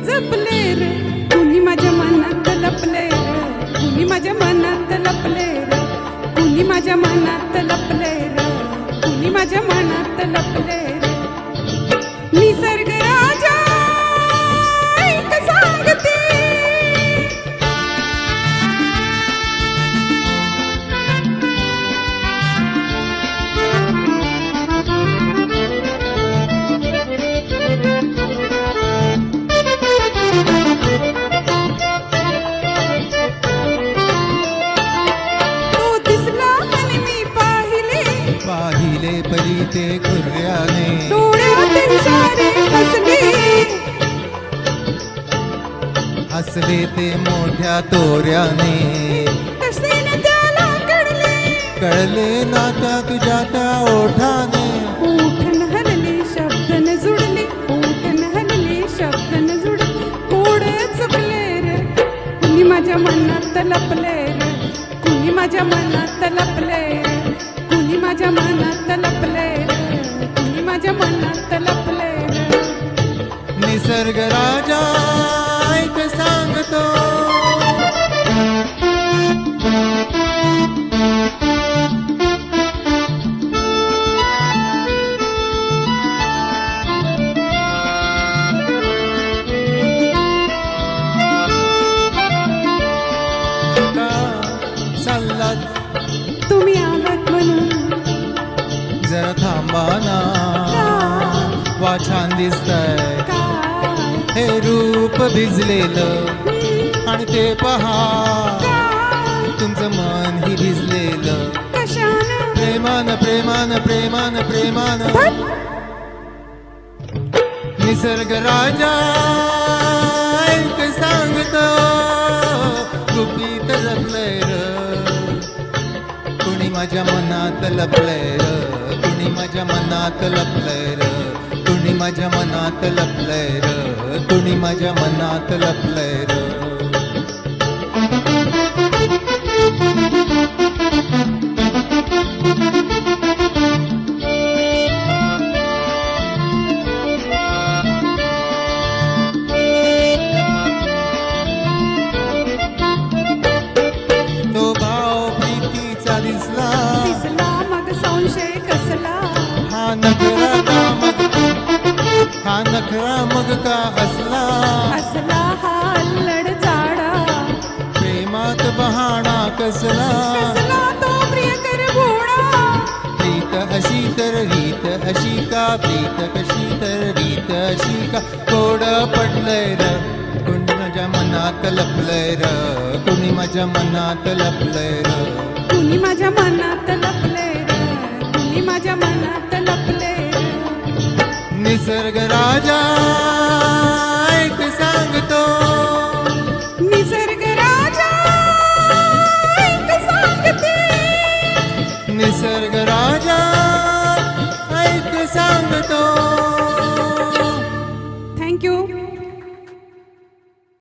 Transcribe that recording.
जपले रे, कुणी माझ्या मनात लपले रे, कुणी माझ्या मनात लपले रे, कुणी माझ्या मनात लपले रे, कुणी माझ्या मनात लपले रे. निसर्ग राजा ऐक सांगते, तो दिसला आणि मी पाहिले, पाहिले परी ते खुर्याने, डोळ्यात इशारे हसले, हसले ते मोठ्या तोऱ्याने. कसे न त्याला कळले, कळले ना त्या तुझ्या त्या ओठाने. ओठन हलले शब्द न जुडले, ओठन हलले शब्द न जुडले, कोड चुकले रे, कुणी माझ्या मनात लपले रे, कुणी माझ्या मनात लपले रे, कुणी माझ्या मनात लपले रे, कुणी माझ्या मनात लपले रे. निसर्ग राजा ऐक सांगतो, का चाललात तुम्ही आलात म्हणून जरा थांबा ना, वा छान दिसतंय काय हे रूप भिजलेलं, आणि ते पहा तुमचं मन ही भिजलेलं. कशानं प्रेमान प्रेमान प्रेमान प्रेमान. निसर्ग राजा ऐक सांगतो, गुपित जपलंय र, कुणी माझ्या मनात लपलंय र, कुणी माझ्या मनात लपलंय र, कुणी माझ्या मनात लपलंय र, कुणी माझ्या मनात लपलंय र. तो भाव प्रीतीचा दिसला, दिसला मग संशय कसला, हा नखरा का मग, हा नखरा मग का असला. असला हा अल्लड जाडा, प्रेमात बहाणा कसला, कसला तो प्रियकर भोळा, प्रीत अशी तर रीत अशी का, प्रीत कशी तर रीत अशी का. कोड पडलंय र, कुणी माझ्या मनात लपलंय र, कुणी माझ्या मनात लपलंय र. कुणी माझ्या मनात लपले रे, कुणी माझ्या मनात लपले रे. निसर्ग राजा ऐक सांगतो, निसर्ग राजा ऐक सांगते, निसर्ग